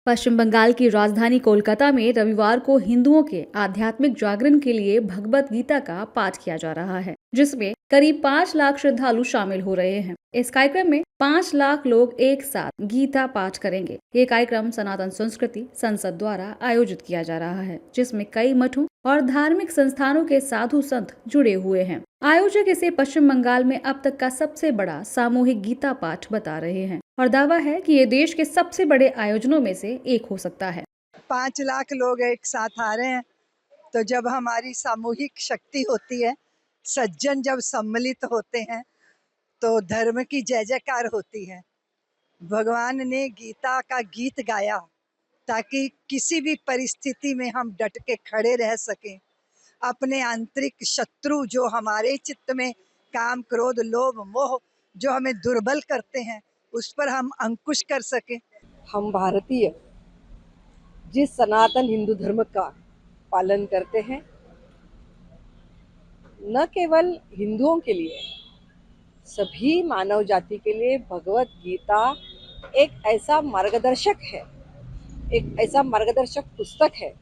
पश्चिम बंगाल की राजधानी कोलकाता में रविवार को हिंदुओं के आध्यात्मिक जागरण के लिए भगवत गीता का पाठ किया जा रहा है, जिसमें करीब 5 लाख श्रद्धालु शामिल हो रहे हैं। इस कार्यक्रम में 5 लाख लोग एक साथ गीता पाठ करेंगे। ये कार्यक्रम सनातन संस्कृति संसद द्वारा आयोजित किया जा रहा है, जिसमें कई मठों और धार्मिक संस्थानों के साधु संत जुड़े हुए हैं। आयोजक इसे पश्चिम बंगाल में अब तक का सबसे बड़ा सामूहिक गीता पाठ बता रहे हैं और दावा है कि ये देश के सबसे बड़े आयोजनों में से एक हो सकता है। 5 लाख लोग एक साथ आ रहे हैं, तो जब हमारी सामूहिक शक्ति होती है, सज्जन जब सम्मिलित होते हैं, तो धर्म की जय जयकार होती है। भगवान ने गीता का गीत गाया ताकि किसी भी परिस्थिति में हम डट के खड़े रह सकें। अपने आंतरिक शत्रु जो हमारे चित्त में काम, क्रोध, लोभ, मोह जो हमें दुर्बल करते हैं, उस पर हम अंकुश कर सकें। हम भारतीय जिस सनातन हिंदू धर्म का पालन करते हैं, न केवल हिंदुओं के लिए, सभी मानव जाति के लिए भगवत गीता एक ऐसा मार्गदर्शक है, एक ऐसा मार्गदर्शक पुस्तक है।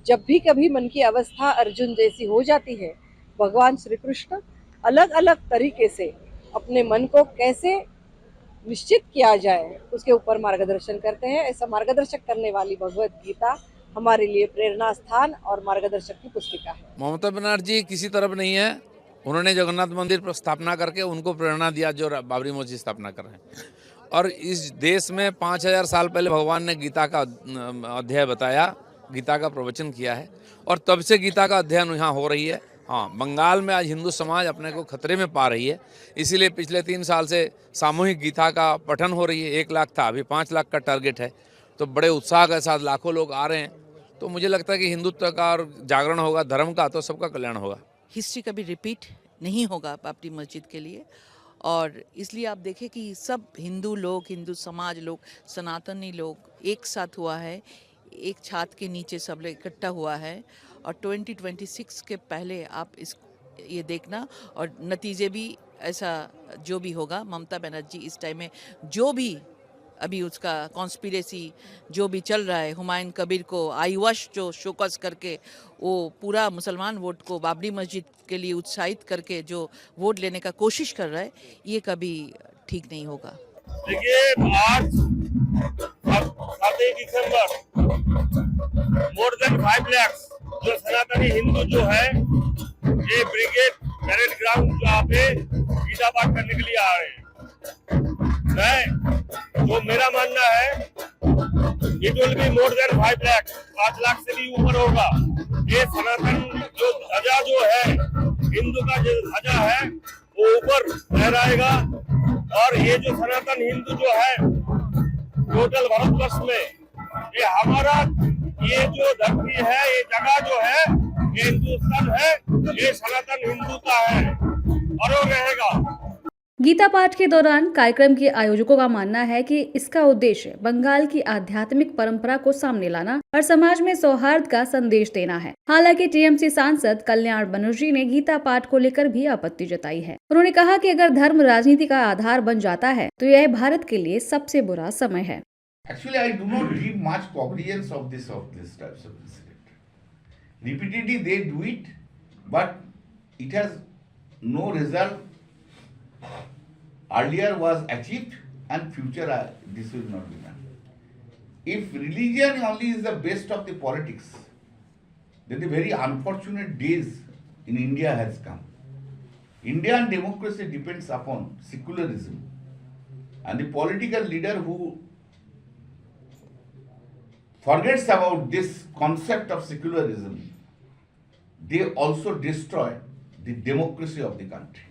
जब भी कभी मन की अवस्था अर्जुन जैसी हो जाती है, भगवान श्री कृष्ण अलग अलग तरीके से अपने मन को कैसे निश्चित किया जाए उसके ऊपर मार्गदर्शन करते हैं। ऐसा मार्गदर्शक करने वाली भगवत गीता हमारे लिए प्रेरणा स्थान और मार्गदर्शक की पुस्तिका है। ममता बनर्जी किसी तरफ नहीं है। उन्होंने जगन्नाथ मंदिर पर स्थापना करके उनको प्रेरणा दिया, जो बाबरी मस्जिद स्थापना कर रहे हैं। और इस देश में 5000 साल पहले भगवान ने गीता का अध्याय बताया, गीता का प्रवचन किया है, और तब से गीता का अध्ययन यहाँ हो रही है। हाँ, बंगाल में आज हिंदू समाज अपने को खतरे में पा रही है, इसीलिए पिछले 3 साल से सामूहिक गीता का पठन हो रही है। 1 लाख था, अभी 5 लाख का टारगेट है, तो बड़े उत्साह के साथ लाखों लोग आ रहे हैं। तो मुझे लगता है कि हिंदुत्व का और जागरण होगा, धर्म का, तो सबका कल्याण होगा। हिस्ट्री कभी रिपीट नहीं होगा बाबरी मस्जिद के लिए, और इसलिए आप देखें कि सब हिंदू लोग, हिंदू समाज लोग, सनातनी लोग एक साथ हुआ है, एक छात के नीचे सब लोग इकट्ठा हुआ है। और 2026 के पहले आप ये देखना, और नतीजे भी ऐसा जो भी होगा, ममता बनर्जी इस टाइम में जो भी अभी उसका कॉन्स्पिरेसी जो भी चल रहा है, हुमायूं कबीर को आईवश जो शोकस करके वो पूरा मुसलमान वोट को बाबरी मस्जिद के लिए उत्साहित करके जो वोट लेने का कोशिश कर रहा है, ये कभी ठीक नहीं होगा। देखिए, आज 7 दिसंबर मोर देन 5 लाख जो सनातनी हिंदू जो है, ये ब्रिगेड परेड ग्राउंड जहाँ पे गीता पाठ करने के लिए आ रहे हैं। जो मेरा मानना है, it will be more than 5 lakh, 5 lakh से भी ऊपर होगा। ये सनातन जो ध्वजा जो है, हिंदू का जो ध्वजा है, वो ऊपर लहराएगा। और ये जो सनातन हिंदू जो है टोटल भारतवर्ष में, ये हमारा ये जो धरती है, ये जगह जो है, ये हिंदुस्तान है, ये सनातन हिंदू का है और वो रहेगा। गीता पाठ के दौरान कार्यक्रम के आयोजकों का मानना है कि इसका उद्देश्य बंगाल की आध्यात्मिक परंपरा को सामने लाना और समाज में सौहार्द का संदेश देना है। हालांकि टीएमसी सांसद कल्याण बनर्जी ने गीता पाठ को लेकर भी आपत्ति जताई है। उन्होंने कहा कि अगर धर्म राजनीति का आधार बन जाता है तो यह भारत के लिए सबसे बुरा समय है। Actually, I do not give much cognizance of this types of incident. Repeatedly they do it, but it has no result. Earlier was achieved, and future this will not be done. If religion only is the best of the politics, then the very unfortunate days in India has come. Indian democracy depends upon secularism, and the political leader who forgets about this concept of secularism, they also destroy the democracy of the country.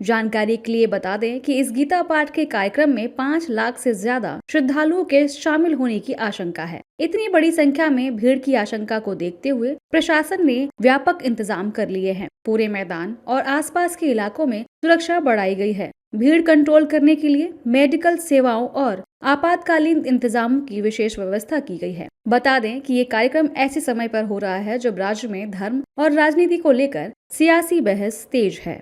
जानकारी के लिए बता दें कि इस गीता पाठ के कार्यक्रम में 5 लाख से ज्यादा श्रद्धालुओं के शामिल होने की आशंका है। इतनी बड़ी संख्या में भीड़ की आशंका को देखते हुए प्रशासन ने व्यापक इंतजाम कर लिए हैं। पूरे मैदान और आसपास के इलाकों में सुरक्षा बढ़ाई गई है। भीड़ कंट्रोल करने के लिए मेडिकल सेवाओं और आपातकालीन इंतजामों की विशेष व्यवस्था की गई है। बता दें कि ये कार्यक्रम ऐसे समय पर हो रहा है जब राज्य में धर्म और राजनीति को लेकर सियासी बहस तेज है।